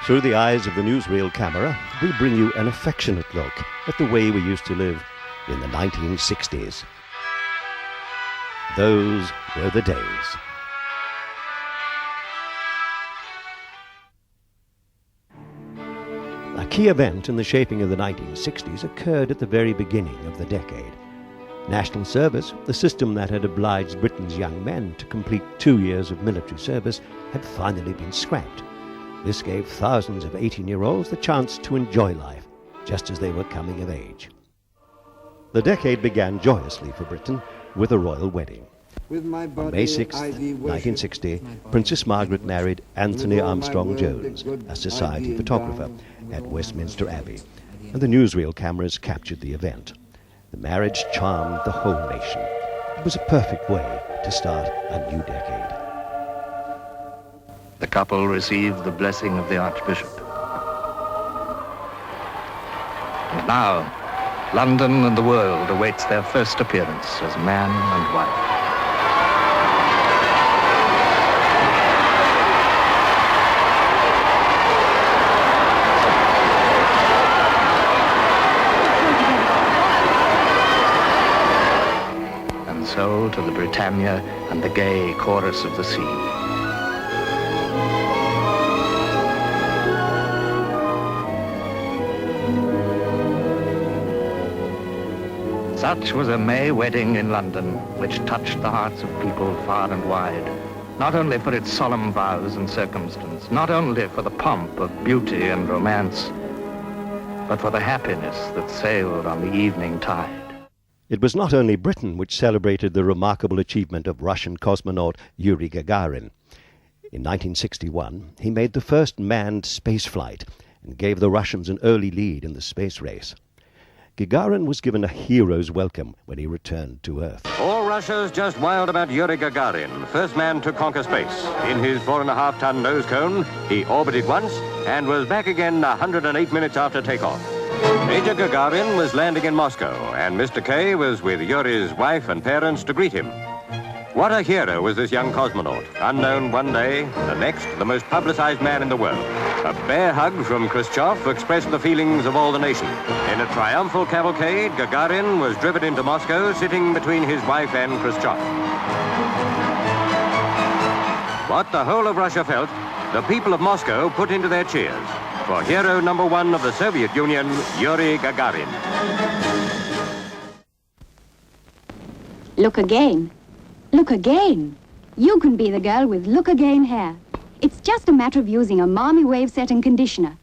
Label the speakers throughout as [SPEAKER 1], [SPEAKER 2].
[SPEAKER 1] Through the eyes of the newsreel camera, we bring you an affectionate look at the way we used to live in the 1960s. Those were the days. A key event in the shaping of the 1960s occurred at the very beginning of the decade. National service, the system that had obliged Britain's young men to complete 2 years of military service, had finally been scrapped. This gave thousands of 18-year-olds the chance to enjoy life, just as they were coming of age. The decade began joyously for Britain with a royal wedding. On May 6, 1960, Princess Margaret married Anthony Armstrong Jones, a society photographer, at Westminster Abbey, and the newsreel cameras captured the event. The marriage charmed the whole nation. It was a perfect way to start a new decade.
[SPEAKER 2] The couple received the blessing of the Archbishop. And now, London and the world awaits their first appearance as man and wife. And so to the Britannia and the gay chorus of the sea. Such was a May wedding in London, which touched the hearts of people far and wide, not only for its solemn vows and circumstance, not only for the pomp of beauty and romance, but for the happiness that sailed on the evening tide.
[SPEAKER 1] It was not only Britain which celebrated the remarkable achievement of Russian cosmonaut Yuri Gagarin. In 1961, he made the first manned space flight and gave the Russians an early lead in the space race. Gagarin was given a hero's welcome when he returned to Earth.
[SPEAKER 3] All Russia's just wild about Yuri Gagarin, first man to conquer space. In his 4.5-ton nose cone, he orbited once and was back again 108 minutes after takeoff. Major Gagarin was landing in Moscow, and Mr. K was with Yuri's wife and parents to greet him. What a hero was this young cosmonaut. Unknown one day, the next, the most publicized man in the world. A bear hug from Khrushchev expressed the feelings of all the nation. In a triumphal cavalcade, Gagarin was driven into Moscow, sitting between his wife and Khrushchev. What the whole of Russia felt, the people of Moscow put into their cheers for hero number one of the Soviet Union, Yuri Gagarin.
[SPEAKER 4] Look again. Look again. You can be the girl with look again hair. It's just a matter of using a Marmy Wave setting conditioner.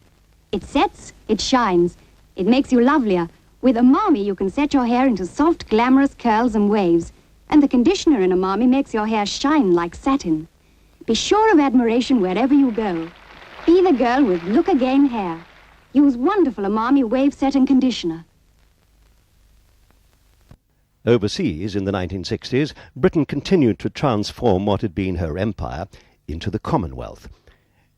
[SPEAKER 4] It sets, it shines, it makes you lovelier. With a Marmy, you can set your hair into soft, glamorous curls and waves. And the conditioner in a Marmy makes your hair shine like satin. Be sure of admiration wherever you go. Be the girl with look again hair. Use wonderful Marmy Wave setting conditioner.
[SPEAKER 1] Overseas, in the 1960s, Britain continued to transform what had been her empire into the Commonwealth.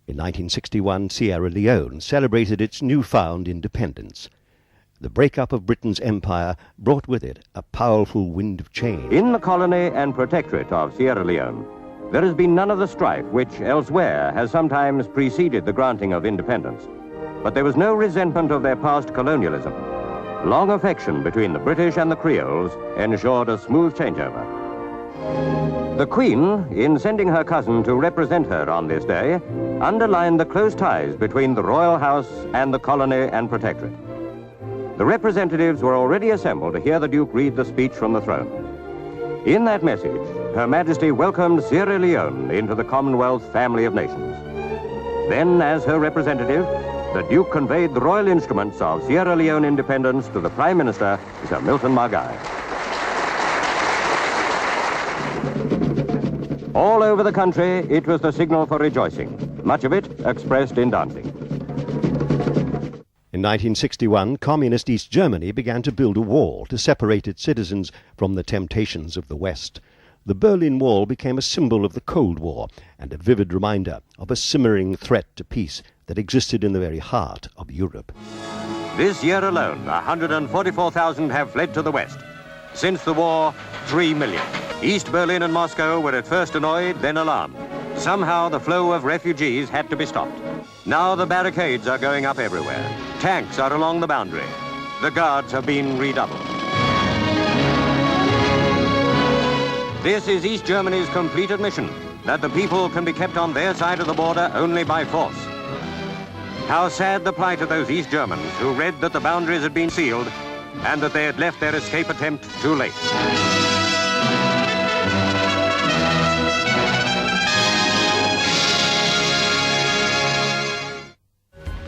[SPEAKER 1] In 1961, Sierra Leone celebrated its newfound independence. The breakup of Britain's empire brought with it a powerful wind of change.
[SPEAKER 3] In the colony and protectorate of Sierra Leone, there has been none of the strife which elsewhere has sometimes preceded the granting of independence. But there was no resentment of their past colonialism. Long affection between the British and the Creoles ensured a smooth changeover. The Queen, in sending her cousin to represent her on this day, underlined the close ties between the royal house and the colony and protectorate. The representatives were already assembled to hear the Duke read the speech from the throne. In that message, Her Majesty welcomed Sierra Leone into the Commonwealth family of nations. Then, as her representative, the Duke conveyed the royal instruments of Sierra Leone independence to the Prime Minister, Sir Milton Margai. All over the country, it was the signal for rejoicing, much of it expressed in dancing.
[SPEAKER 1] In 1961, communist East Germany began to build a wall to separate its citizens from the temptations of the West. The Berlin Wall became a symbol of the Cold War and a vivid reminder of a simmering threat to peace that existed in the very heart of Europe.
[SPEAKER 3] This year alone, 144,000 have fled to the West. Since the war, 3 million. East Berlin and Moscow were at first annoyed, then alarmed. Somehow the flow of refugees had to be stopped. Now the barricades are going up everywhere. Tanks are along the boundary. The guards have been redoubled. This is East Germany's complete admission that the people can be kept on their side of the border only by force. How sad the plight of those East Germans who read that the boundaries had been sealed and that they had left their escape attempt too late.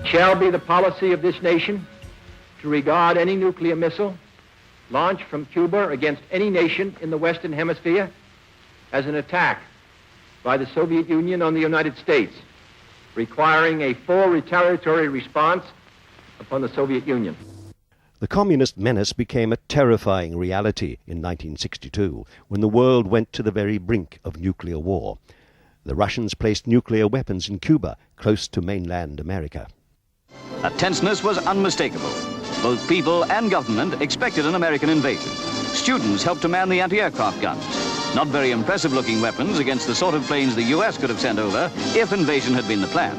[SPEAKER 5] Shall be the policy of this nation to regard any nuclear missile launched from Cuba against any nation in the Western Hemisphere as an attack by the Soviet Union on the United States, requiring a full retaliatory response upon the Soviet Union.
[SPEAKER 1] The communist menace became a terrifying reality in 1962 when the world went to the very brink of nuclear war. The Russians placed nuclear weapons in Cuba, close to mainland America.
[SPEAKER 6] The tenseness was unmistakable. Both people and government expected an American invasion. Students helped to man the anti-aircraft guns. Not very impressive-looking weapons against the sort of planes the U.S. could have sent over if invasion had been the plan.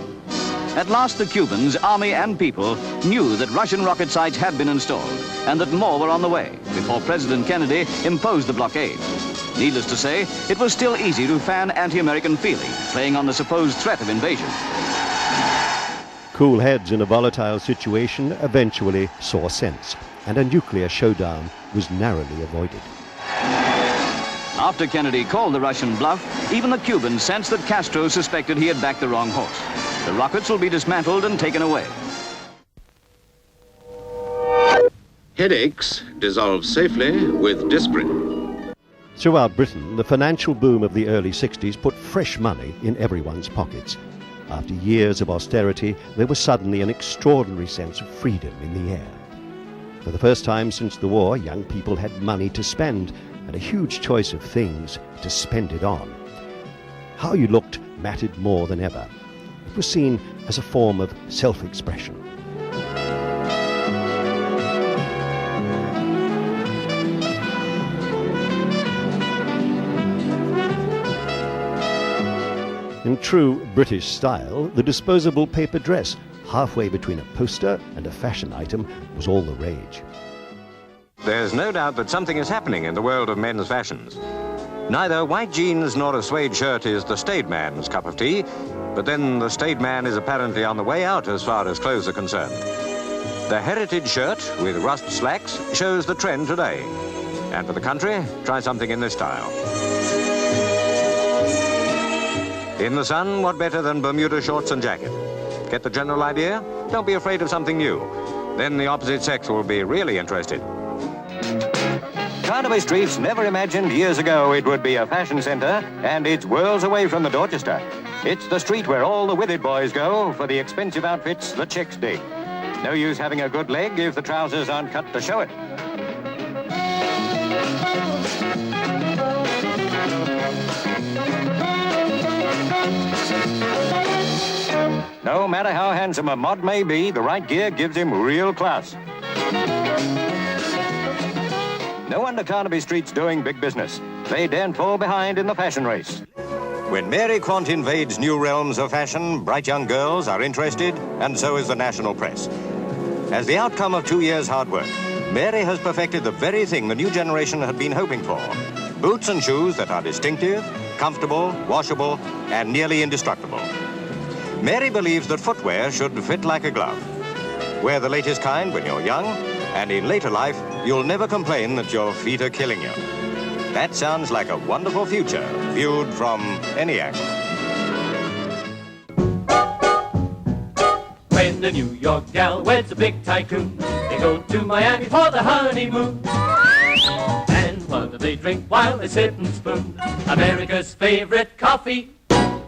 [SPEAKER 6] At last, the Cubans, army and people, knew that Russian rocket sites had been installed and that more were on the way before President Kennedy imposed the blockade. Needless to say, it was still easy to fan anti-American feeling, playing on the supposed threat of invasion.
[SPEAKER 1] Cool heads in a volatile situation eventually saw sense, and a nuclear showdown was narrowly avoided.
[SPEAKER 6] After Kennedy called the Russian bluff, even the Cubans sensed that Castro suspected he had backed the wrong horse. The rockets will be dismantled and taken away.
[SPEAKER 7] Headaches dissolve safely with Disprin.
[SPEAKER 1] Throughout Britain, the financial boom of the early 60s put fresh money in everyone's pockets. After years of austerity, there was suddenly an extraordinary sense of freedom in the air. For the first time since the war, young people had money to spend and a huge choice of things to spend it on. How you looked mattered more than ever. It was seen as a form of self-expression. In true British style, the disposable paper dress, halfway between a poster and a fashion item, was all the rage.
[SPEAKER 3] There's no doubt that something is happening in the world of men's fashions. Neither white jeans nor a suede shirt is the staid man's cup of tea, but then the staid man is apparently on the way out as far as clothes are concerned. The heritage shirt with rust slacks shows the trend today. And for the country, try something in this style. In the sun, what better than Bermuda shorts and jacket? Get the general idea? Don't be afraid of something new. Then the opposite sex will be really interested. Carnaby Street's never imagined years ago it would be a fashion centre, and it's worlds away from the Dorchester. It's the street where all the withered boys go for the expensive outfits the chicks dig. No use having a good leg if the trousers aren't cut to show it. No matter how handsome a mod may be, the right gear gives him real class. No wonder Carnaby Street's doing big business. They daren't fall behind in the fashion race. When Mary Quant invades new realms of fashion, bright young girls are interested, and so is the national press. As the outcome of 2 years' hard work, Mary has perfected the very thing the new generation had been hoping for. Boots and shoes that are distinctive, comfortable, washable, and nearly indestructible. Mary believes that footwear should fit like a glove. Wear the latest kind when you're young, and in later life, you'll never complain that your feet are killing you. That sounds like a wonderful future, viewed from any angle.
[SPEAKER 8] When the New York gal weds a big tycoon, they go to Miami for the honeymoon. And what do they drink while they sit and spoon? America's favorite coffee.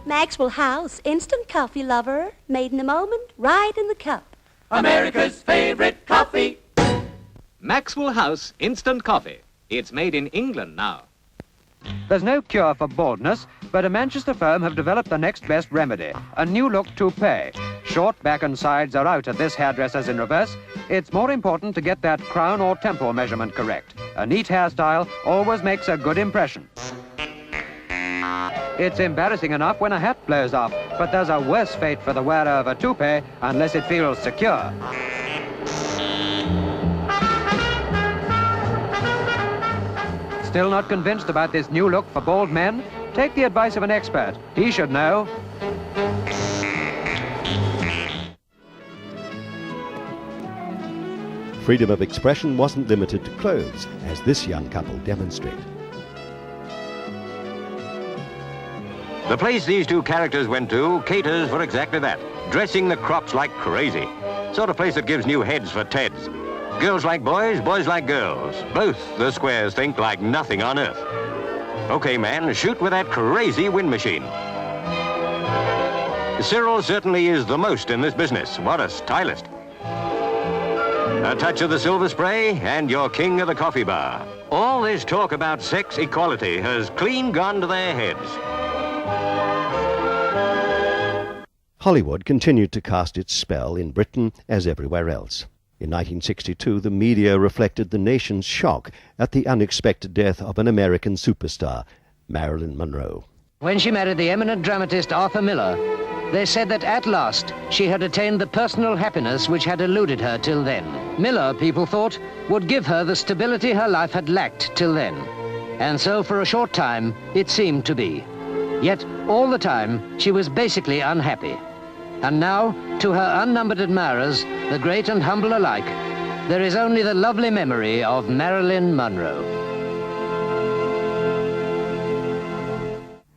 [SPEAKER 9] Maxwell House, instant coffee lover, made in a moment, right in the cup.
[SPEAKER 8] America's favorite coffee.
[SPEAKER 10] Maxwell House Instant Coffee. It's made in England now.
[SPEAKER 11] There's no cure for baldness, but a Manchester firm have developed the next best remedy, a new look toupee. Short back and sides are out at this hairdresser's in reverse. It's more important to get that crown or temple measurement correct. A neat hairstyle always makes a good impression. It's embarrassing enough when a hat blows off, but there's a worse fate for the wearer of a toupee unless it feels secure. Still not convinced about this new look for bald men? Take the advice of an expert. He should know.
[SPEAKER 1] Freedom of expression wasn't limited to clothes, as this young couple demonstrate.
[SPEAKER 3] The place these two characters went to caters for exactly that, dressing the crops like crazy. Sort of place that gives new heads for Teds. Girls like boys, boys like girls. Both the squares think like nothing on earth. Okay, man, shoot with that crazy wind machine. Cyril certainly is the most in this business. What a stylist. A touch of the silver spray, and you're king of the coffee bar. All this talk about sex equality has clean gone to their heads.
[SPEAKER 1] Hollywood continued to cast its spell in Britain as everywhere else. In 1962, the media reflected the nation's shock at the unexpected death of an American superstar, Marilyn Monroe.
[SPEAKER 12] When she married the eminent dramatist Arthur Miller, they said that at last she had attained the personal happiness which had eluded her till then. Miller, people thought, would give her the stability her life had lacked till then. And so for a short time, it seemed to be. Yet all the time, she was basically unhappy. And now, to her unnumbered admirers, the great and humble alike, there is only the lovely memory of Marilyn Monroe.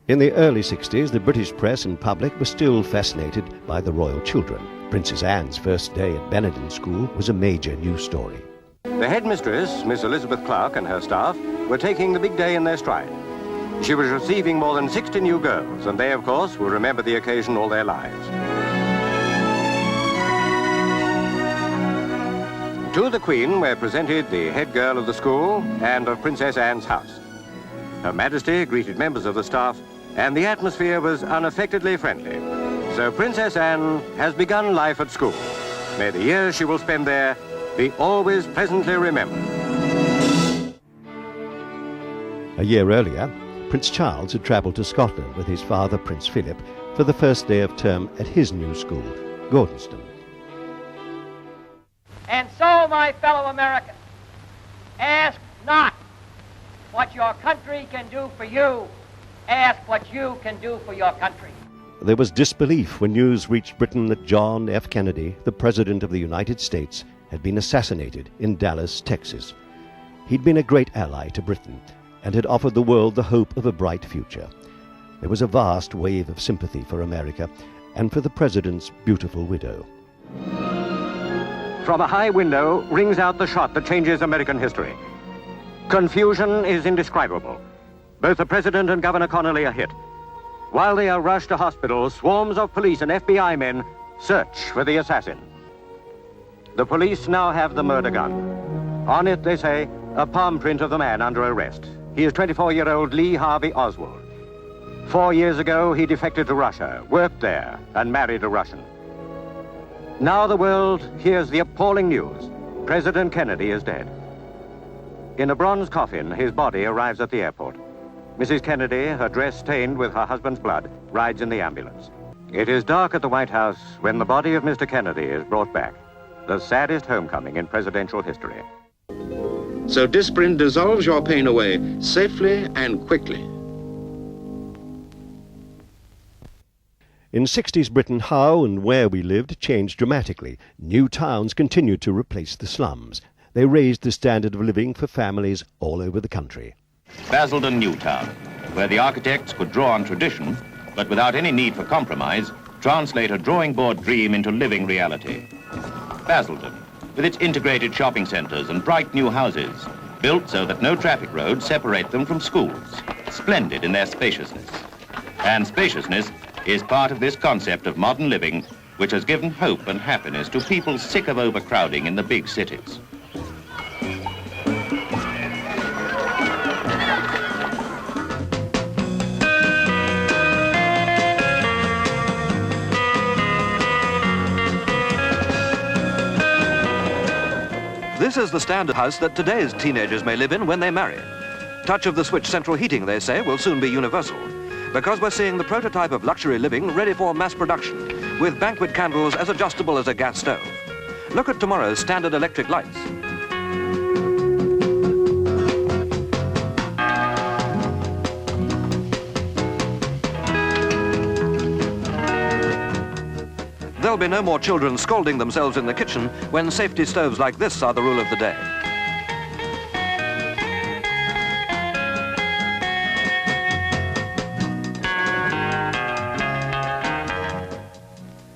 [SPEAKER 1] In the early 60s, the British press and public were still fascinated by the royal children. Princess Anne's first day at Benedon School was a major news story.
[SPEAKER 3] The headmistress, Miss Elizabeth Clark, and her staff were taking the big day in their stride. She was receiving more than 60 new girls, and they, of course, will remember the occasion all their lives. To the Queen were presented the head girl of the school and of Princess Anne's house. Her Majesty greeted members of the staff, and the atmosphere was unaffectedly friendly. So Princess Anne has begun life at school. May the years she will spend there be always pleasantly remembered.
[SPEAKER 1] A year earlier, Prince Charles had travelled to Scotland with his father, Prince Philip, for the first day of term at his new school, Gordonston.
[SPEAKER 13] And so, my fellow Americans, ask not what your country can do for you. Ask what you can do for your country.
[SPEAKER 1] There was disbelief when news reached Britain that John F. Kennedy, the President of the United States, had been assassinated in Dallas, Texas. He'd been a great ally to Britain and had offered the world the hope of a bright future. There was a vast wave of sympathy for America and for the President's beautiful widow.
[SPEAKER 3] From a high window rings out the shot that changes American history. Confusion is indescribable. Both the President and Governor Connolly are hit. While they are rushed to hospital, swarms of police and FBI men search for the assassin. The police now have the murder gun. On it, they say, a palm print of the man under arrest. He is 24-year-old Lee Harvey Oswald. 4 years ago, he defected to Russia, worked there, and married a Russian. Now the world hears the appalling news. President Kennedy is dead. In a bronze coffin, his body arrives at the airport. Mrs. Kennedy, her dress stained with her husband's blood, rides in the ambulance. It is dark at the White House when the body of Mr. Kennedy is brought back. The saddest homecoming in presidential history.
[SPEAKER 7] So Disprin dissolves your pain away safely and quickly.
[SPEAKER 1] In 60s Britain, how and where we lived changed dramatically. New towns continued to replace the slums. They raised the standard of living for families all over the country.
[SPEAKER 6] Basildon Newtown, where the architects could draw on tradition, but without any need for compromise, translate a drawing board dream into living reality. Basildon, with its integrated shopping centres and bright new houses, built so that no traffic roads separate them from schools, splendid in their spaciousness. And spaciousness is part of this concept of modern living, which has given hope and happiness to people sick of overcrowding in the big cities.
[SPEAKER 14] This is the standard house that today's teenagers may live in when they marry. Touch of the switch central heating, they say, will soon be universal. because we're seeing the prototype of luxury living ready for mass production, with banquet candles as adjustable as a gas stove. Look at tomorrow's standard electric lights. There'll be no more children scalding themselves in the kitchen when safety stoves like this are the rule of the day.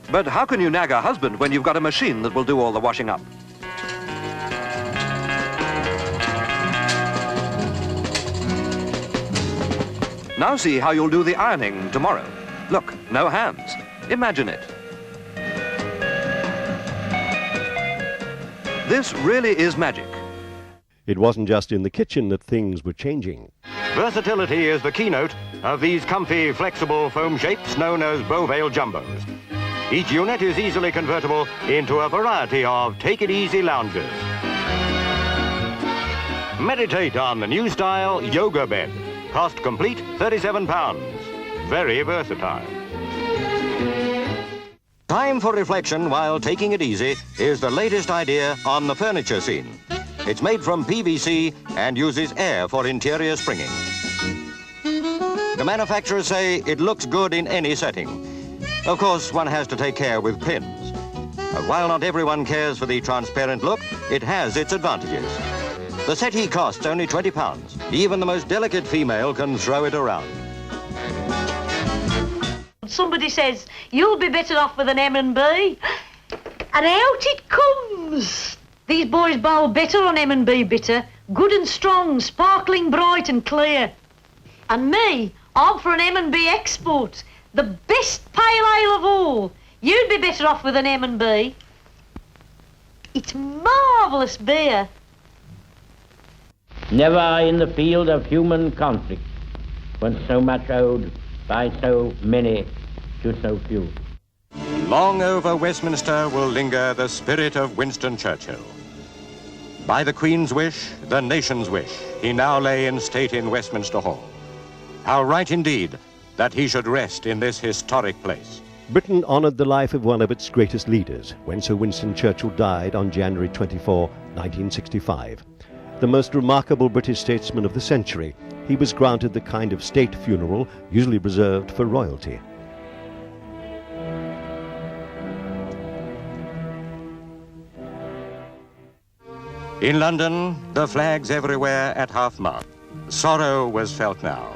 [SPEAKER 14] But how can you nag a husband when you've got a machine that will do all the washing up? Now see how you'll do the ironing tomorrow. Look, no hands. Imagine it. This really is magic.
[SPEAKER 1] It wasn't just in the kitchen that things were changing.
[SPEAKER 3] Versatility is the keynote of these comfy, flexible foam shapes known as Beauvale Jumbos. Each unit is easily convertible into a variety of take-it-easy lounges. Meditate on the new style yoga bed. Cost complete, £37. Very versatile. Time for reflection while taking it easy is the latest idea on the furniture scene. It's made from PVC and uses air for interior springing. The manufacturers say it looks good in any setting. Of course, one has to take care with pins. While not everyone cares for the transparent look, it has its advantages. The settee costs only £20. Even the most delicate female can throw it around.
[SPEAKER 15] Somebody says, you'll be better off with an M&B. And out it comes. These boys bowl bitter on M&B bitter. Good and strong, sparkling bright and clear. And me, I'm for an M&B export. The best pale ale of all. You'd be better off with an M&B. It's marvellous beer.
[SPEAKER 16] Never in the field of human conflict was so much owed by so many to so few.
[SPEAKER 3] Long over Westminster will linger the spirit of Winston Churchill. By the Queen's wish, the nation's wish, he now lay in state in Westminster Hall. How right indeed that he should rest in this historic place.
[SPEAKER 1] Britain honoured the life of one of its greatest leaders when Sir Winston Churchill died on January 24, 1965. The most remarkable British statesman of the century, he was granted the kind of state funeral usually reserved for royalty.
[SPEAKER 3] In London, the flags everywhere at half-mast. Sorrow was felt now.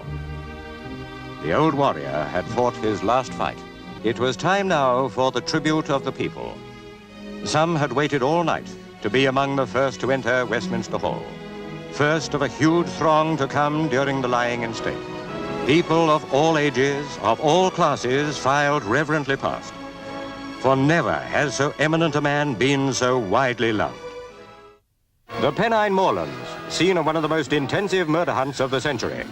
[SPEAKER 3] The old warrior had fought his last fight. It was time now for the tribute of the people. Some had waited all night to be among the first to enter Westminster Hall. First of a huge throng to come during the lying in state. People of all ages, of all classes, filed reverently past. For never has so eminent a man been so widely loved. The Pennine Moorlands, scene of one of the most intensive murder hunts of the century.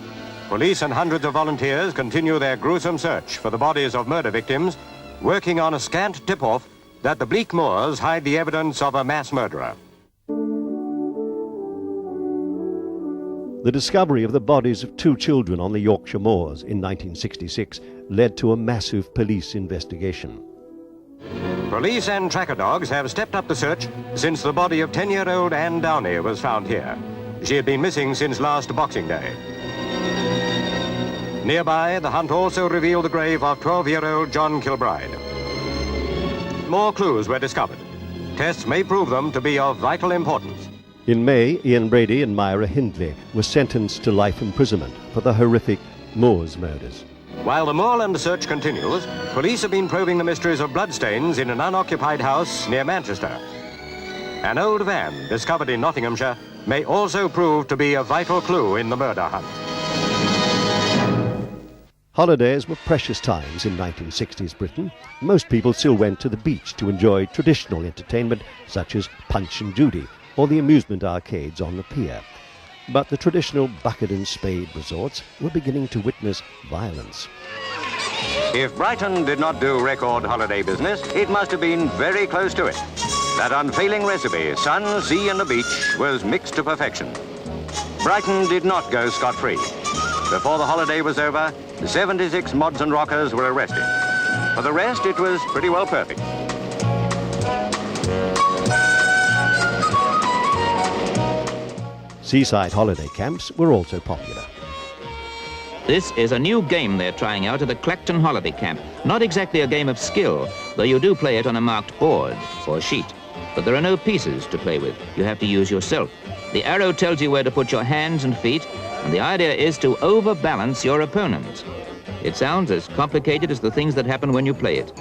[SPEAKER 3] Police and hundreds of volunteers continue their gruesome search for the bodies of murder victims, working on a scant tip-off that the bleak moors hide the evidence of a mass murderer.
[SPEAKER 1] The discovery of the bodies of 2 children on the Yorkshire moors in 1966 led to a massive police investigation.
[SPEAKER 3] Police and tracker dogs have stepped up the search since the body of 10-year-old Anne Downey was found here. She had been missing since last Boxing Day. Nearby, the hunt also revealed the grave of 12-year-old John Kilbride. More clues were discovered. Tests may prove them to be of vital importance.
[SPEAKER 1] In May, Ian Brady and Myra Hindley were sentenced to life imprisonment for the horrific Moors murders.
[SPEAKER 3] While the moorland search continues, police have been probing the mysteries of bloodstains in an unoccupied house near Manchester. An old van discovered in Nottinghamshire may also prove to be a vital clue in the murder hunt.
[SPEAKER 1] Holidays were precious times in 1960s Britain. Most people still went to the beach to enjoy traditional entertainment such as Punch and Judy or the amusement arcades on the pier. But the traditional bucket and spade resorts were beginning to witness violence.
[SPEAKER 3] If Brighton did not do record holiday business, it must have been very close to it. That unfailing recipe, sun, sea and the beach, was mixed to perfection. Brighton did not go scot-free. Before the holiday was over, The 76 mods and rockers were arrested. For the rest, it was pretty well perfect.
[SPEAKER 1] Seaside holiday camps were also popular.
[SPEAKER 17] This is a new game they're trying out at the Clacton Holiday Camp. Not exactly a game of skill, though you do play it on a marked board or sheet. But there are no pieces to play with. You have to use yourself. The arrow tells you where to put your hands and feet, and the idea is to overbalance your opponent. It sounds as complicated as the things that happen when you play it.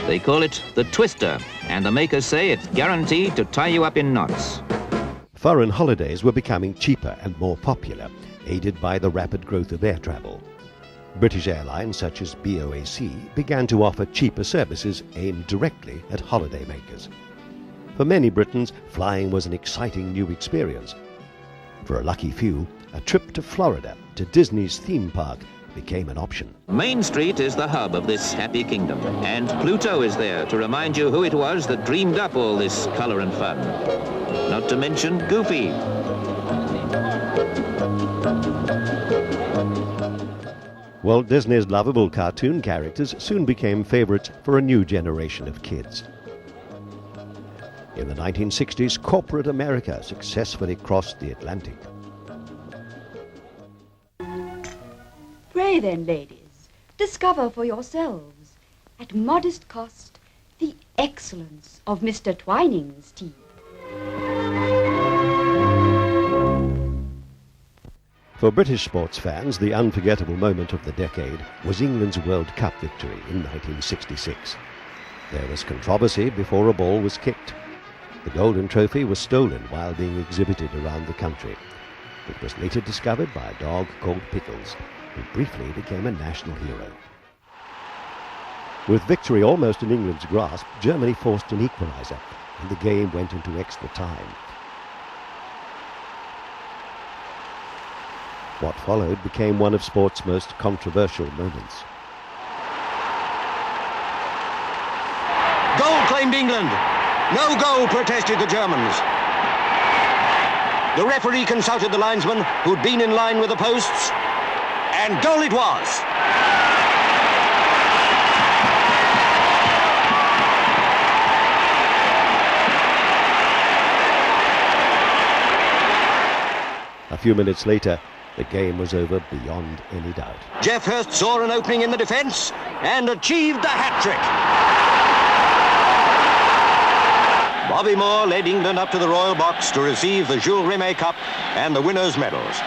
[SPEAKER 17] They call it the twister, and the makers say it's guaranteed to tie you up in knots.
[SPEAKER 1] Foreign holidays were becoming cheaper and more popular, aided by the rapid growth of air travel. British airlines such as BOAC began to offer cheaper services aimed directly at holidaymakers. For many Britons, flying was an exciting new experience. For a lucky few, a trip to Florida, to Disney's theme park, became an option.
[SPEAKER 17] Main Street is the hub of this happy kingdom, and Pluto is there to remind you who it was that dreamed up all this colour and fun. Not to mention Goofy.
[SPEAKER 1] Walt Disney's lovable cartoon characters soon became favourites for a new generation of kids. In the 1960s, corporate America successfully crossed the Atlantic.
[SPEAKER 18] Pray then, ladies, discover for yourselves, at modest cost, the excellence of Mr. Twining's tea.
[SPEAKER 1] For British sports fans, the unforgettable moment of the decade was England's World Cup victory in 1966. There was controversy before a ball was kicked. The golden trophy was stolen while being exhibited around the country. It was later discovered by a dog called Pickles, who briefly became a national hero. With victory almost in England's grasp, Germany forced an equaliser, and the game went into extra time. What followed became one of sport's most controversial moments.
[SPEAKER 3] Goal claimed England. No goal, protested the Germans. The referee consulted the linesman, who'd been in line with the posts, and goal it was.
[SPEAKER 1] A few minutes later, the game was over beyond any doubt.
[SPEAKER 3] Geoff Hurst saw an opening in the defence and achieved the hat-trick. Bobby Moore led England up to the Royal Box to receive the Jules Rimet Cup and the winners' medals.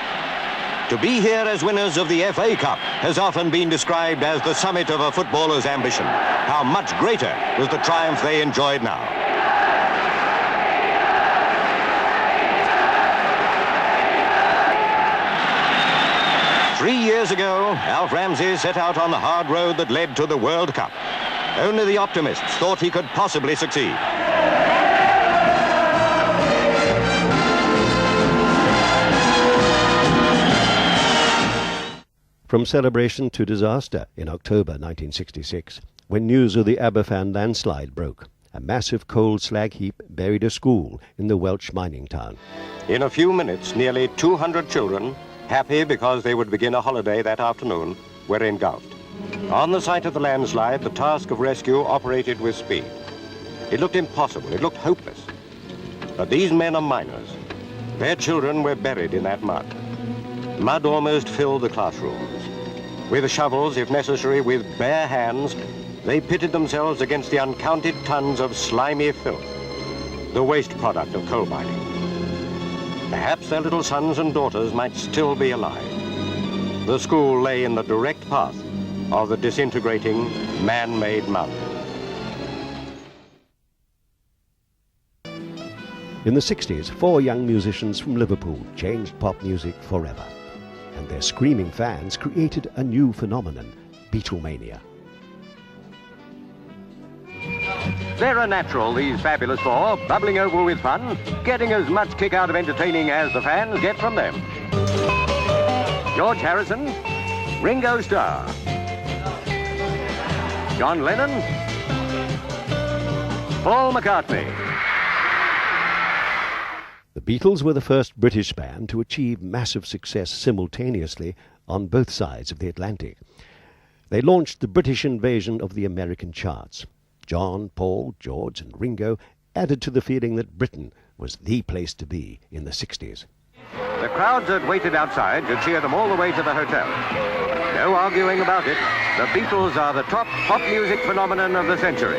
[SPEAKER 3] To be here as winners of the FA Cup has often been described as the summit of a footballer's ambition. How much greater was the triumph they enjoyed now. Three years ago, Alf Ramsey set out on the hard road that led to the World Cup. Only the optimists thought he could possibly succeed.
[SPEAKER 1] From celebration to disaster in October 1966, when news of the Aberfan landslide broke, a massive coal slag heap buried a school in the Welsh mining town.
[SPEAKER 3] In a few minutes, nearly 200 children, happy because they would begin a holiday that afternoon, were engulfed. On the site of the landslide, the task of rescue operated with speed. It looked impossible, it looked hopeless. But these men are miners. Their children were buried in that mud. Mud almost filled the classrooms. With shovels, if necessary, with bare hands, they pitted themselves against the uncounted tons of slimy filth, the waste product of coal mining. Perhaps their little sons and daughters might still be alive. The school lay in the direct path of the disintegrating, man-made mountain.
[SPEAKER 1] In the 60s, 4 young musicians from Liverpool changed pop music forever, and their screaming fans created a new phenomenon, Beatlemania.
[SPEAKER 3] They're a natural, these fabulous 4, bubbling over with fun, getting as much kick out of entertaining as the fans get from them. George Harrison, Ringo Starr, John Lennon, Paul McCartney.
[SPEAKER 1] The Beatles were the first British band to achieve massive success simultaneously on both sides of the Atlantic. They launched the British invasion of the American charts. John, Paul, George and Ringo added to the feeling that Britain was the place to be in the 60s.
[SPEAKER 3] The crowds had waited outside to cheer them all the way to the hotel. No arguing about it, the Beatles are the top pop music phenomenon of the century.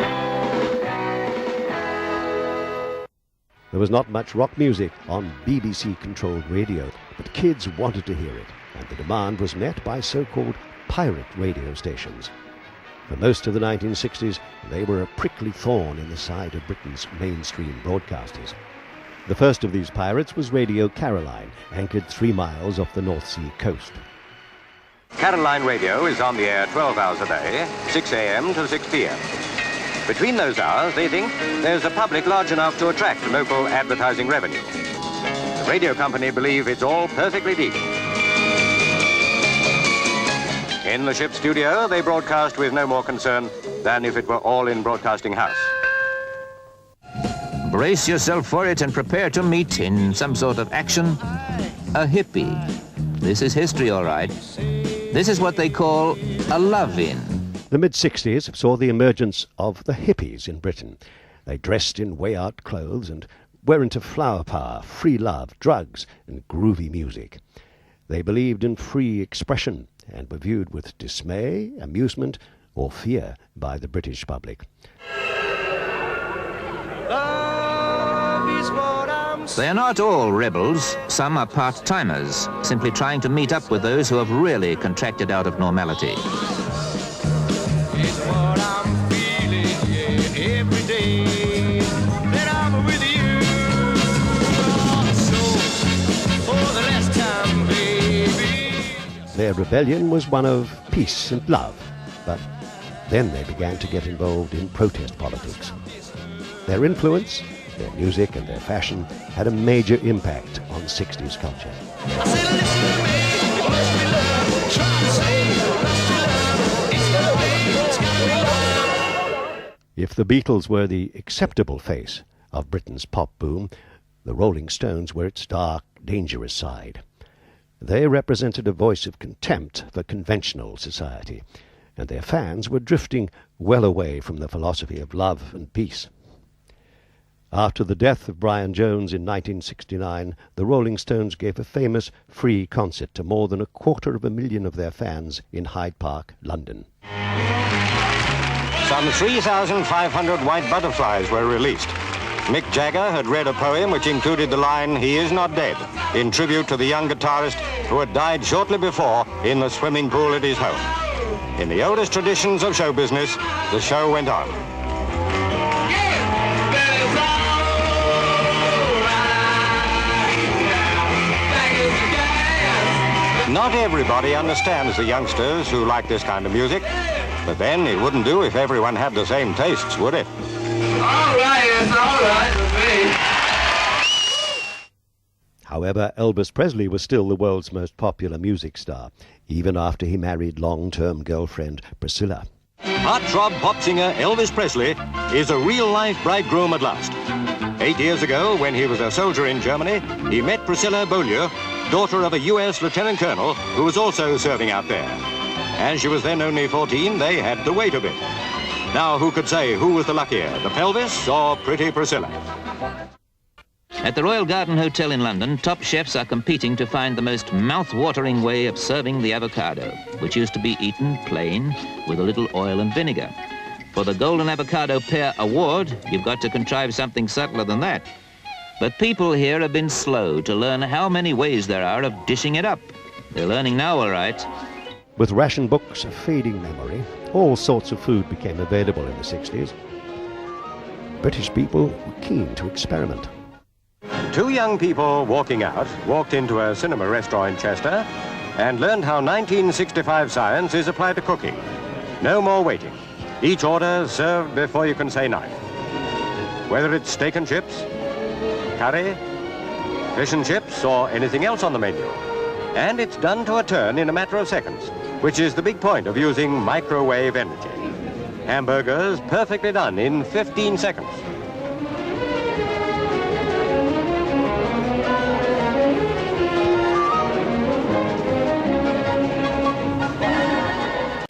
[SPEAKER 1] There was not much rock music on BBC-controlled radio, but kids wanted to hear it, and the demand was met by so-called pirate radio stations. For most of the 1960s, they were a prickly thorn in the side of Britain's mainstream broadcasters. The first of these pirates was Radio Caroline, anchored 3 miles off the North Sea coast.
[SPEAKER 3] Caroline Radio is on the air 12 hours a day, 6 a.m. to 6 p.m. Between those hours, they think, there's a public large enough to attract local advertising revenue. The radio company believe it's all perfectly legal. In the ship's studio, they broadcast with no more concern than if it were all in Broadcasting House.
[SPEAKER 17] Brace yourself for it and prepare to meet, in some sort of action, a hippie. This is history, all right. This is what they call a love-in.
[SPEAKER 1] The mid-60s saw the emergence of the hippies in Britain. They dressed in way-out clothes and were into flower power, free love, drugs and groovy music. They believed in free expression and were viewed with dismay, amusement or fear by the British public.
[SPEAKER 17] They are not all rebels. Some are part-timers, simply trying to meet up with those who have really contracted out of normality.
[SPEAKER 1] Their rebellion was one of peace and love, but then they began to get involved in protest politics. Their influence, their music and their fashion had a major impact on 60s culture. If the Beatles were the acceptable face of Britain's pop boom, the Rolling Stones were its dark, dangerous side. They represented a voice of contempt for conventional society, and their fans were drifting well away from the philosophy of love and peace. After the death of Brian Jones in 1969, the Rolling Stones gave a famous free concert to more than 250,000 of their fans in Hyde Park, London.
[SPEAKER 3] Some 3,500 white butterflies were released. Mick Jagger had read a poem which included the line, "He is not dead," in tribute to the young guitarist who had died shortly before in the swimming pool at his home. In the oldest traditions of show business, the show went on. Not everybody understands the youngsters who like this kind of music, but then it wouldn't do if everyone had the same tastes, would it?
[SPEAKER 8] All right, it's all right with me.
[SPEAKER 1] However, Elvis Presley was still the world's most popular music star, even after he married long-term girlfriend Priscilla.
[SPEAKER 3] Heartthrob pop singer Elvis Presley is a real-life bridegroom at last. 8 years ago, when he was a soldier in Germany, he met Priscilla Beaulieu, daughter of a U.S. lieutenant colonel who was also serving out there. As she was then only 14, they had to wait a bit. Now, who could say who was the luckier, the pelvis or pretty Priscilla?
[SPEAKER 17] At the Royal Garden Hotel in London, top chefs are competing to find the most mouth-watering way of serving the avocado, which used to be eaten plain with a little oil and vinegar. For the Golden Avocado Pear Award, you've got to contrive something subtler than that. But people here have been slow to learn how many ways there are of dishing it up. They're learning now, all right.
[SPEAKER 1] With ration books, a fading memory, all sorts of food became available in the 60s. British people were keen to experiment.
[SPEAKER 3] Two young people walking out walked into a cinema restaurant in Chester and learned how 1965 science is applied to cooking. No more waiting. Each order served before you can say knife. Whether it's steak and chips, curry, fish and chips, or anything else on the menu. And it's done to a turn in a matter of seconds, which is the big point of using microwave energy. Hamburgers perfectly done in 15 seconds.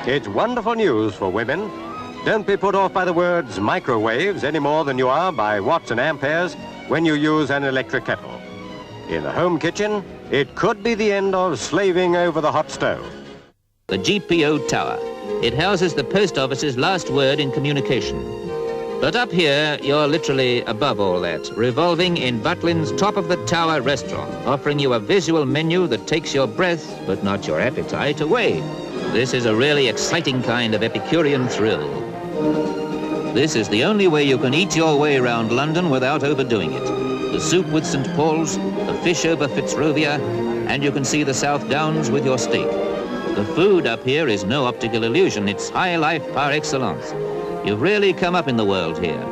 [SPEAKER 3] It's wonderful news for women. Don't be put off by the words microwaves any more than you are by watts and amperes when you use an electric kettle. In the home kitchen, it could be the end of slaving over the hot stove.
[SPEAKER 17] The GPO Tower. It houses the post office's last word in communication. But up here, you're literally above all that, revolving in Butlin's Top of the Tower restaurant, offering you a visual menu that takes your breath, but not your appetite, away. This is a really exciting kind of Epicurean thrill. This is the only way you can eat your way around London without overdoing it. The soup with St. Paul's, the fish over Fitzrovia, and you can see the South Downs with your steak. The food up here is no optical illusion. It's high life par excellence. You've really come up in the world here,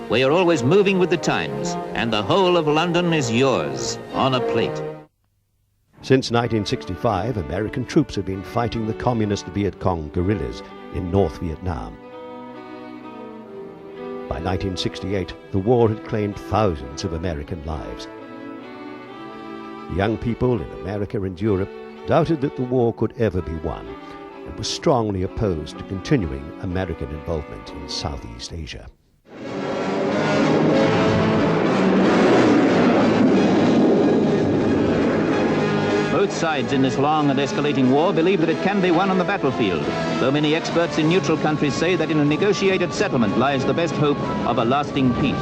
[SPEAKER 17] where you're always moving with the times, and the whole of London is yours, on a plate.
[SPEAKER 1] Since 1965, American troops have been fighting the communist Viet Cong guerrillas in North Vietnam. By 1968, the war had claimed thousands of American lives. Young people in America and Europe doubted that the war could ever be won and were strongly opposed to continuing American involvement in Southeast Asia.
[SPEAKER 17] Both sides in this long and escalating war believe that it can be won on the battlefield, though many experts in neutral countries say that in a negotiated settlement lies the best hope of a lasting peace.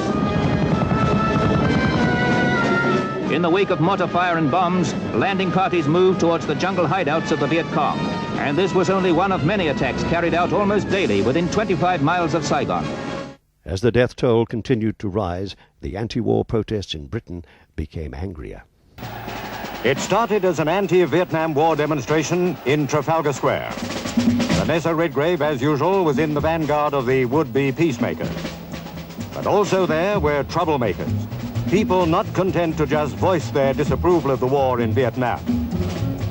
[SPEAKER 17] In the wake of mortar fire and bombs, landing parties moved towards the jungle hideouts of the Viet Cong, and this was only one of many attacks carried out almost daily within 25 miles of Saigon.
[SPEAKER 1] As the death toll continued to rise, the anti-war protests in Britain became angrier.
[SPEAKER 3] It started as an anti-Vietnam War demonstration in Trafalgar Square. Vanessa Redgrave, as usual, was in the vanguard of the would-be peacemakers. But also there were troublemakers, people not content to just voice their disapproval of the war in Vietnam.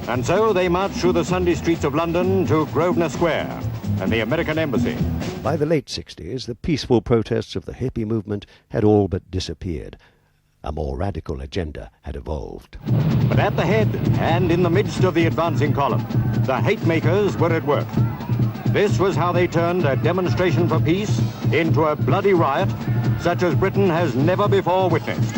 [SPEAKER 3] And so they marched through the Sunday streets of London to Grosvenor Square and the American Embassy.
[SPEAKER 1] By the late 60s, the peaceful protests of the hippie movement had all but disappeared. A more radical agenda had evolved.
[SPEAKER 3] But at the head and in the midst of the advancing column, the hate makers were at work. This was how they turned a demonstration for peace into a bloody riot such as Britain has never before witnessed.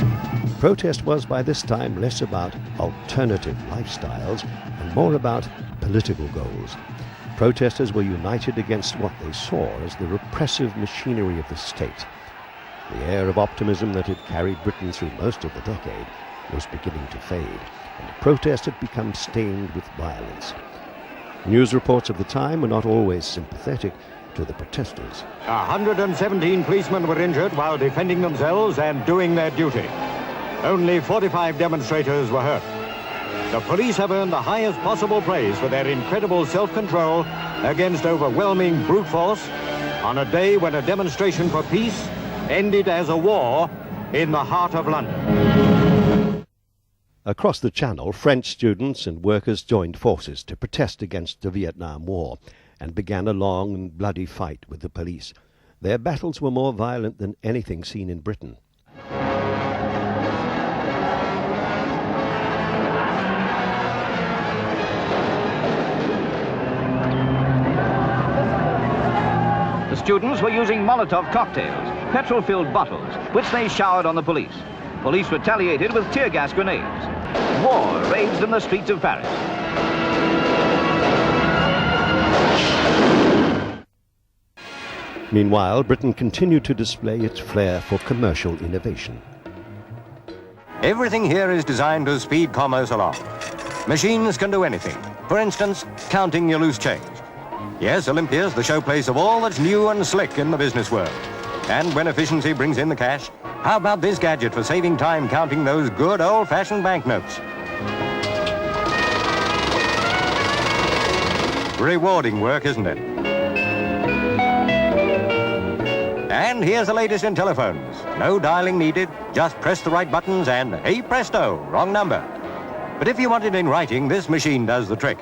[SPEAKER 1] Protest was by this time less about alternative lifestyles and more about political goals. Protesters were united against what they saw as the repressive machinery of the state. The air of optimism that had carried Britain through most of the decade was beginning to fade, and the protest had become stained with violence. News reports of the time were not always sympathetic to the protesters.
[SPEAKER 3] 117 policemen were injured while defending themselves and doing their duty. Only 45 demonstrators were hurt. The police have earned the highest possible praise for their incredible self-control against overwhelming brute force on a day when a demonstration for peace ended as a war in the heart of London.
[SPEAKER 1] Across the Channel, French students and workers joined forces to protest against the Vietnam War and began a long and bloody fight with the police. Their battles were more violent than anything seen in Britain.
[SPEAKER 6] The students were using Molotov cocktails, petrol-filled bottles, which they showered on the police. Police retaliated with tear gas grenades. War raged in the streets of Paris.
[SPEAKER 1] Meanwhile, Britain continued to display its flair for commercial innovation.
[SPEAKER 3] Everything here is designed to speed commerce along. Machines can do anything. For instance, counting your loose change. Yes, Olympia's the showplace of all that's new and slick in the business world. And when efficiency brings in the cash, how about this gadget for saving time counting those good old-fashioned banknotes? Rewarding work, isn't it? And here's the latest in telephones. No dialing needed, just press the right buttons and, hey presto, wrong number. But if you want it in writing, this machine does the trick.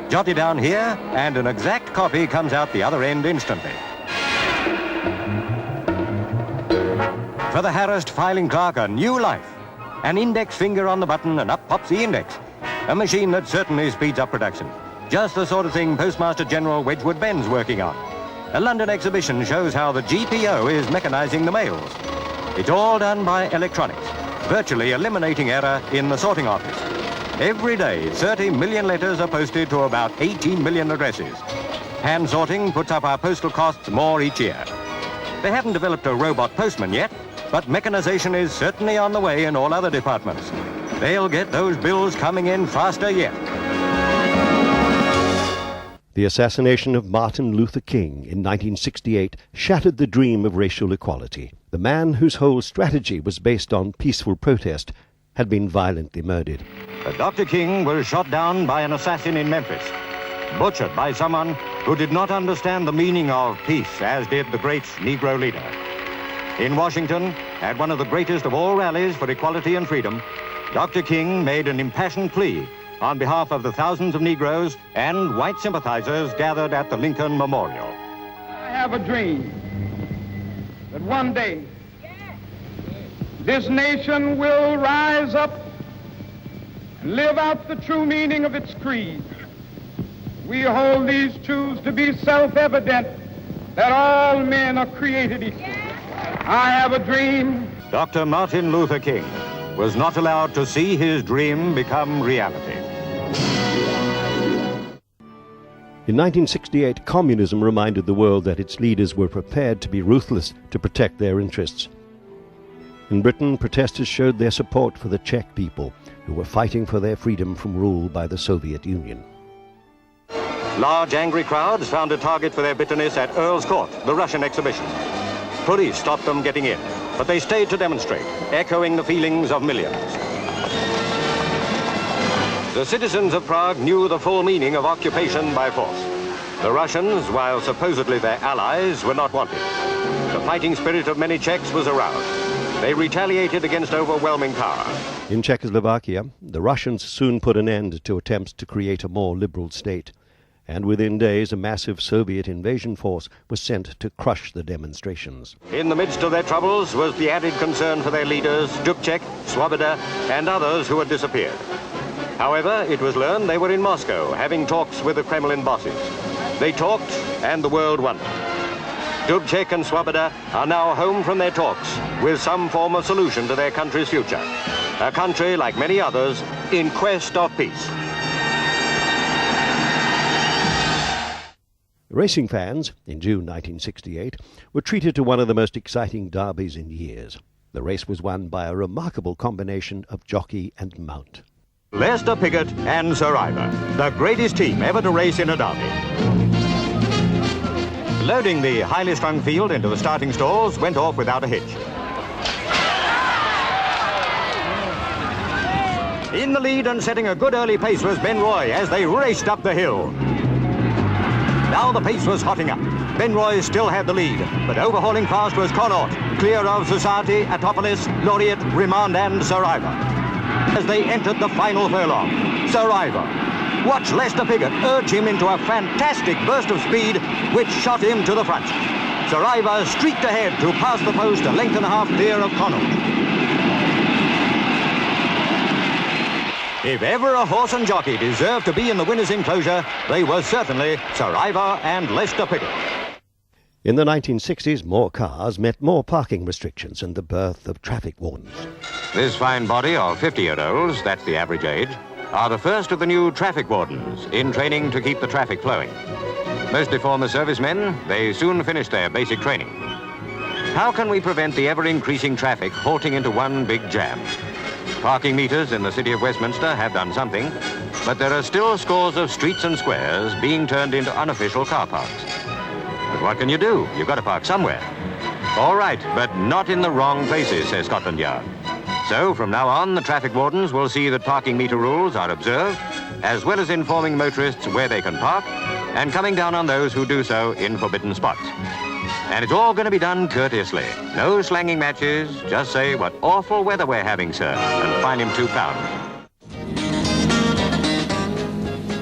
[SPEAKER 3] Jot it down here, and an exact copy comes out the other end instantly. for the harassed filing clerk a new life. An index finger on the button and up pops the index. A machine that certainly speeds up production. Just the sort of thing Postmaster General Wedgwood Ben's working on. A London exhibition shows how the GPO is mechanizing the mails. It's all done by electronics, virtually eliminating error in the sorting office. Every day, 30 million letters are posted to about 18 million addresses. Hand sorting puts up our postal costs more each year. They haven't developed a robot postman yet, but mechanization is certainly on the way in all other departments. They'll get those bills coming in faster yet.
[SPEAKER 1] The assassination of Martin Luther King in 1968 shattered the dream of racial equality. The man whose whole strategy was based on peaceful protest had been violently murdered.
[SPEAKER 3] But Dr. King was shot down by an assassin in Memphis, butchered by someone who did not understand the meaning of peace, as did the great Negro leader. In Washington, at one of the greatest of all rallies for equality and freedom, Dr. King made an impassioned plea on behalf of the thousands of Negroes and white sympathizers gathered at the Lincoln Memorial.
[SPEAKER 19] I have a dream that one day this nation will rise up and live out the true meaning of its creed. We hold these truths to be self-evident, that all men are created equal. I have a dream.
[SPEAKER 3] Dr. Martin Luther King was not allowed to see his dream become reality.
[SPEAKER 1] In 1968, communism reminded the world that its leaders were prepared to be ruthless to protect their interests. In Britain, protesters showed their support for the Czech people, who were fighting for their freedom from rule by the Soviet Union.
[SPEAKER 3] Large angry crowds found a target for their bitterness at Earl's Court, the Russian exhibition. Police stopped them getting in, but they stayed to demonstrate, echoing the feelings of millions. The citizens of Prague knew the full meaning of occupation by force. The Russians, while supposedly their allies, were not wanted. The fighting spirit of many Czechs was aroused. They retaliated against overwhelming power.
[SPEAKER 1] In Czechoslovakia, the Russians soon put an end to attempts to create a more liberal state, and within days a massive Soviet invasion force was sent to crush the demonstrations.
[SPEAKER 3] In the midst of their troubles was the added concern for their leaders, Dubček, Svoboda, and others who had disappeared. However, it was learned they were in Moscow, having talks with the Kremlin bosses. They talked, and the world wondered. Dubček and Svoboda are now home from their talks with some form of solution to their country's future. A country, like many others, in quest of peace.
[SPEAKER 1] Racing fans, in June 1968, were treated to one of the most exciting derbies in years. The race was won by a remarkable combination of jockey and mount.
[SPEAKER 3] Lester Piggott and Sir Ivor, the greatest team ever to race in a derby. Loading the highly strung field into the starting stalls went off without a hitch. In the lead and setting a good early pace was Ben Roy as they raced up the hill. Now the pace was hotting up. Ben Roy still had the lead, but overhauling fast was Connaught, clear of Society, Atopolis, Laureate, Rimond and Sir Ivor. As they entered the final furlong, Sir Ivor. Watch Lester Piggott urge him into a fantastic burst of speed, which shot him to the front. Sir Ivor streaked ahead to pass the post a length and a half clear of Connaught. If ever a horse and jockey deserved to be in the winner's enclosure, they were certainly Sir Ivor and Lester Piggott.
[SPEAKER 1] In the 1960s, more cars meant more parking restrictions and the birth of traffic wardens.
[SPEAKER 3] This fine body of 50-year-olds, that's the average age, are the first of the new traffic wardens in training to keep the traffic flowing. Mostly former servicemen, they soon finish their basic training. How can we prevent the ever-increasing traffic halting into one big jam? Parking meters in the city of Westminster have done something, but there are still scores of streets and squares being turned into unofficial car parks. But what can you do? You've got to park somewhere. All right, but not in the wrong places, says Scotland Yard. So from now on, the traffic wardens will see that parking meter rules are observed, as well as informing motorists where they can park and coming down on those who do so in forbidden spots. And it's all going to be done courteously. No slanging matches, just say what awful weather we're having, sir, and fine him £2.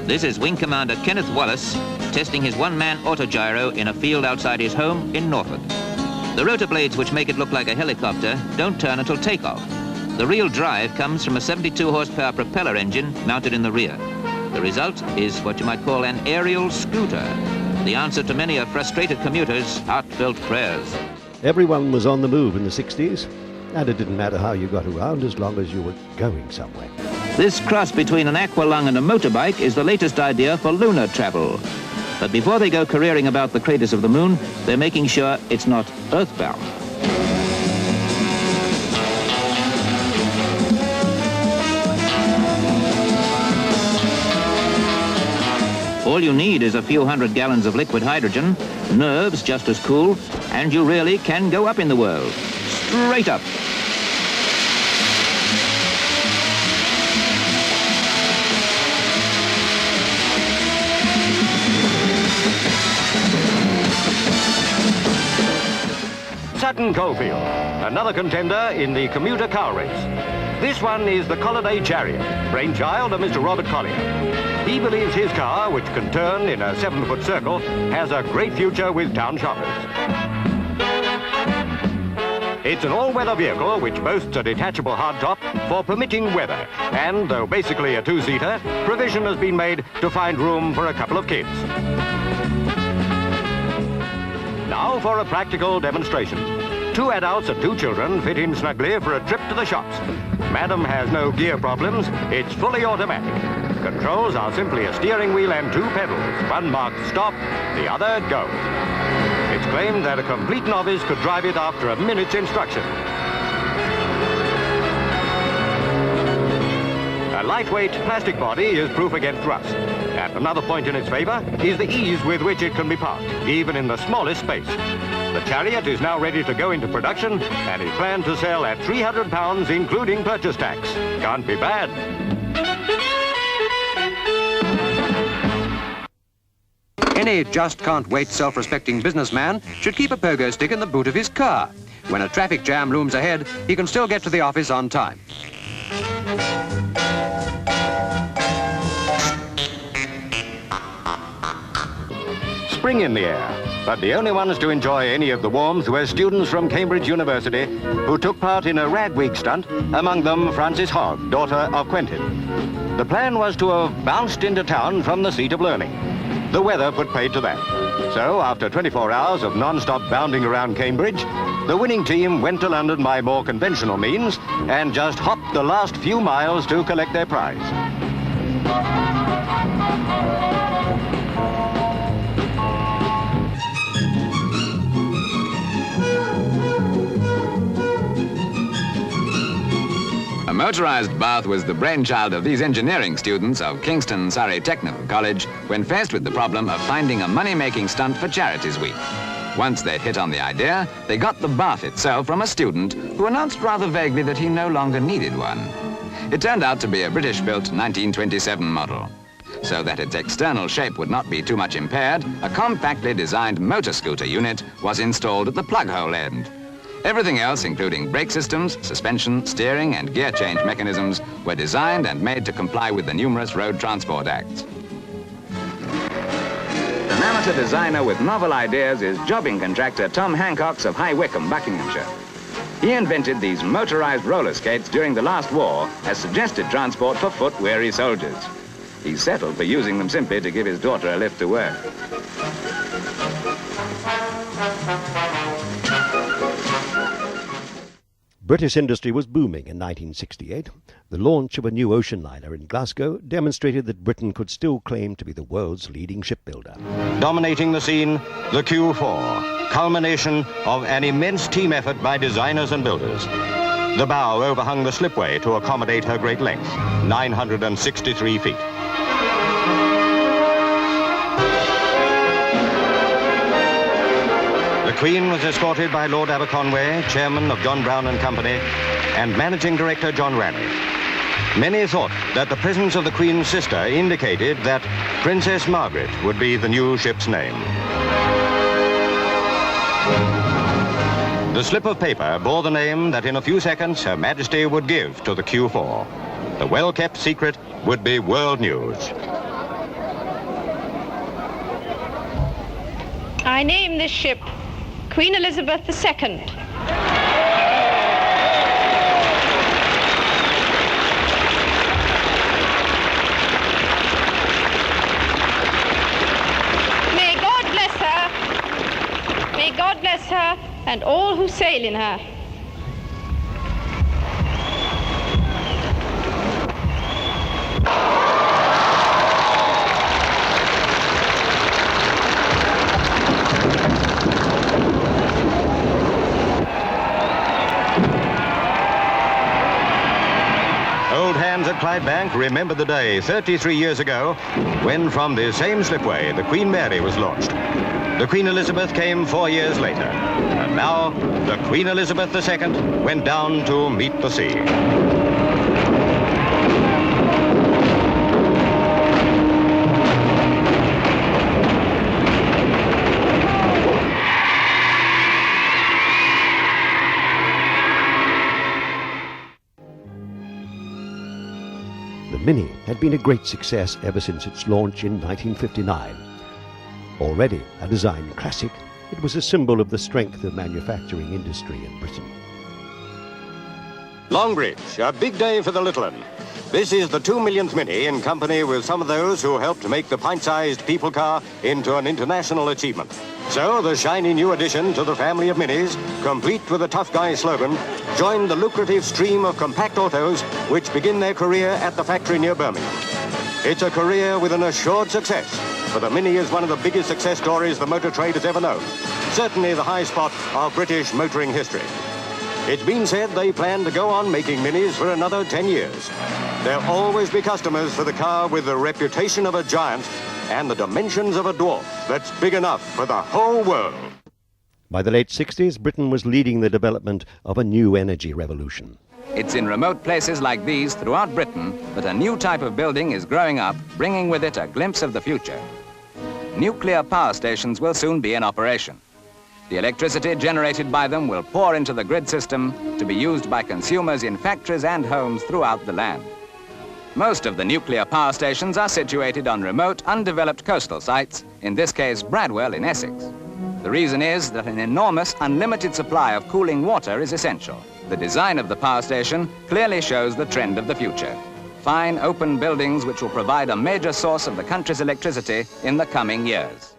[SPEAKER 17] This is Wing Commander Kenneth Wallace testing his one-man autogyro in a field outside his home in Norfolk. The rotor blades, which make it look like a helicopter, don't turn until takeoff. The real drive comes from a 72 horsepower propeller engine mounted in the rear. The result is what you might call an aerial scooter, the answer to many of frustrated commuters' heartfelt prayers.
[SPEAKER 1] Everyone was on the move in the 60s, and it didn't matter how you got around as long as you were going somewhere.
[SPEAKER 17] This cross between an aqualung and a motorbike is the latest idea for lunar travel. But before they go careering about the craters of the moon, they're making sure it's not earthbound. All you need is a few hundred gallons of liquid hydrogen, nerves just as cool, and you really can go up in the world. Straight up.
[SPEAKER 3] Sutton Coldfield, another contender in the commuter car race. This one is the Colliday Chariot, brainchild of Mr. Robert Collier. He believes his car, which can turn in a 7-foot circle, has a great future with town shoppers. It's an all-weather vehicle which boasts a detachable hardtop for permitting weather, and though basically a 2-seater, provision has been made to find room for a couple of kids. Now for a practical demonstration. 2 adults and 2 children fit in snugly for a trip to the shops. Madam has no gear problems. It's fully automatic. Controls are simply a steering wheel and 2 pedals. One marked stop, the other go. It's claimed that a complete novice could drive it after a minute's instruction. A lightweight plastic body is proof against rust. And another point in its favor is the ease with which it can be parked, even in the smallest space. The Chariot is now ready to go into production and is planned to sell at £300, including purchase tax. Can't be bad.
[SPEAKER 11] Any just-can't-wait self-respecting businessman should keep a pogo stick in the boot of his car. When a traffic jam looms ahead, he can still get to the office on time.
[SPEAKER 3] Spring in the air, but the only ones to enjoy any of the warmth were students from Cambridge University who took part in a ragweek stunt, among them Frances Hogg, daughter of Quentin. The plan was to have bounced into town from the seat of learning. The weather put paid to that. So, after 24 hours of non-stop bounding around Cambridge, the winning team went to London by more conventional means and just hopped the last few miles to collect their prize.
[SPEAKER 20] A motorized bath was the brainchild of these engineering students of Kingston Surrey Technical College when faced with the problem of finding a money-making stunt for Charities Week. Once they'd hit on the idea, they got the bath itself from a student who announced rather vaguely that he no longer needed one. It turned out to be a British-built 1927 model. So that its external shape would not be too much impaired, a compactly designed motor scooter unit was installed at the plug hole end. Everything else, including brake systems, suspension, steering, and gear change mechanisms, were designed and made to comply with the numerous Road Transport Acts. An amateur designer with novel ideas is jobbing contractor Tom Hancox of High Wycombe, Buckinghamshire. He invented these motorized roller skates during the last war as suggested transport for foot-weary soldiers. He settled for using them simply to give his daughter a lift to work.
[SPEAKER 1] British industry was booming in 1968. The launch of a new ocean liner in Glasgow demonstrated that Britain could still claim to be the world's leading shipbuilder.
[SPEAKER 3] Dominating the scene, the Q4, culmination of an immense team effort by designers and builders. The bow overhung the slipway to accommodate her great length, 963 feet. The Queen was escorted by Lord Aberconway, chairman of John Brown and Company, and managing director John Raleigh. Many thought that the presence of the Queen's sister indicated that Princess Margaret would be the new ship's name. The slip of paper bore the name that in a few seconds Her Majesty would give to the Q4. The well-kept secret would be world news.
[SPEAKER 21] I name this ship Queen Elizabeth II. May God bless her. May God bless her and all who sail in her.
[SPEAKER 3] Old hands at Clydebank remember the day 33 years ago when from the same slipway the Queen Mary was launched. The Queen Elizabeth came 4 years later. And now the Queen Elizabeth II went down to meet the sea.
[SPEAKER 1] The Mini had been a great success ever since its launch in 1959. Already a design classic, it was a symbol of the strength of manufacturing industry in Britain.
[SPEAKER 3] Longbridge, a big day for the little one. This is the 2 millionth Mini in company with some of those who helped make the pint-sized people car into an international achievement. So the shiny new addition to the family of Minis, complete with a tough guy slogan, joined the lucrative stream of compact autos which begin their career at the factory near Birmingham. It's a career with an assured success, for the Mini is one of the biggest success stories the motor trade has ever known. Certainly the high spot of British motoring history. It's been said they plan to go on making Minis for another 10 years. There'll always be customers for the car with the reputation of a giant and the dimensions of a dwarf that's big enough for the whole world.
[SPEAKER 1] By the late 60s, Britain was leading the development of a new energy revolution.
[SPEAKER 20] It's in remote places like these throughout Britain that a new type of building is growing up, bringing with it a glimpse of the future. Nuclear power stations will soon be in operation. The electricity generated by them will pour into the grid system to be used by consumers in factories and homes throughout the land. Most of the nuclear power stations are situated on remote, undeveloped coastal sites, in this case Bradwell in Essex. The reason is that an enormous, unlimited supply of cooling water is essential. The design of the power station clearly shows the trend of the future. Fine, open buildings which will provide a major source of the country's electricity in the coming years.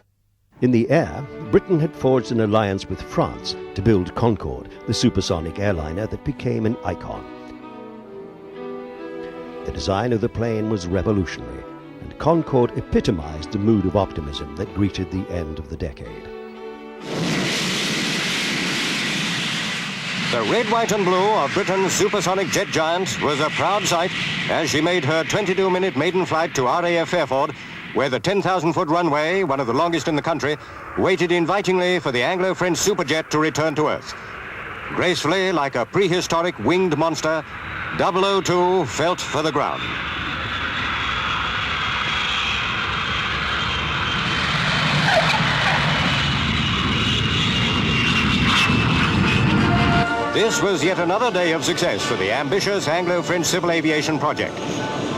[SPEAKER 1] In the air, Britain had forged an alliance with France to build Concorde, the supersonic airliner that became an icon. The design of the plane was revolutionary, and Concorde epitomized the mood of optimism that greeted the end of the decade.
[SPEAKER 3] The red, white and blue of Britain's supersonic jet giant was a proud sight as she made her 22-minute maiden flight to RAF Fairford, where the 10,000-foot runway, one of the longest in the country, waited invitingly for the Anglo-French superjet to return to Earth. Gracefully, like a prehistoric winged monster, 002 felt for the ground. This was yet another day of success for the ambitious Anglo-French civil aviation project.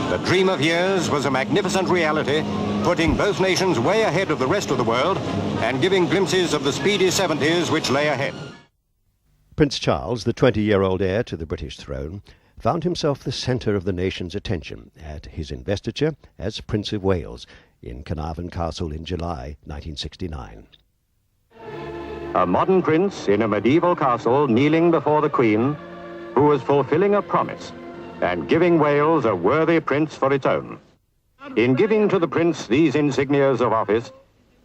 [SPEAKER 3] The dream of years was a magnificent reality, putting both nations way ahead of the rest of the world and giving glimpses of the speedy 70s which lay ahead.
[SPEAKER 1] Prince Charles, the 20-year-old heir to the British throne, found himself the centre of the nation's attention at his investiture as Prince of Wales in Carnarvon Castle in July 1969.
[SPEAKER 3] A modern prince in a medieval castle kneeling before the Queen, who was fulfilling a promise and giving Wales a worthy prince for its own. In giving to the prince these insignias of office,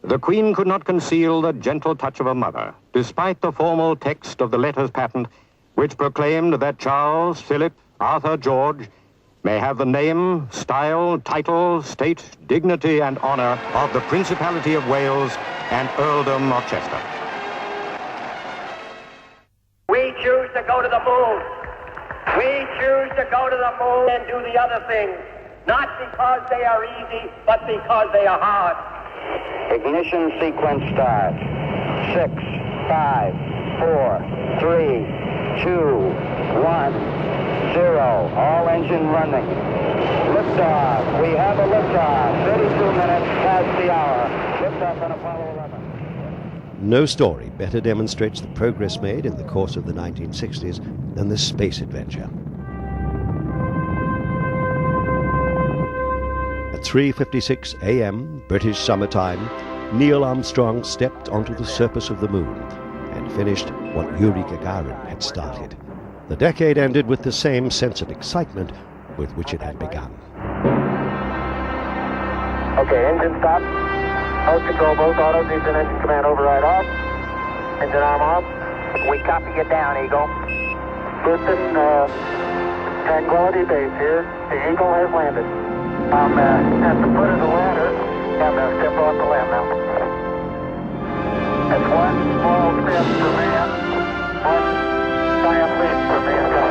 [SPEAKER 3] the Queen could not conceal the gentle touch of a mother, despite the formal text of the letters patent, which proclaimed that Charles, Philip, Arthur, George may have the name, style, title, state, dignity and honour of the Principality of Wales and Earldom of Chester.
[SPEAKER 13] We choose to go to the moon. We choose to go to the moon and do the other things, not because they are easy, but because they are hard.
[SPEAKER 22] Ignition sequence start. 6, 5, 4, 3, 2, 1, 0. All engine running. Liftoff. We have a liftoff. 32 minutes past the hour. Liftoff on Apollo 11.
[SPEAKER 1] No story better demonstrates the progress made in the course of the 1960s than this space adventure. At 3:56 a.m. British summertime, Neil Armstrong stepped onto the surface of the moon and finished what Yuri Gagarin had started. The decade ended with the same sense of excitement with which it had begun.
[SPEAKER 22] Okay, engine stop. Host control, both autos, engine command override off. Engine arm off. We copy you down, Eagle. Houston, Tranquility Base here. The Eagle has landed. I'm at the foot of the ladder. I'm going to step off the limb now. That's one small step for man, one giant leap for mankind.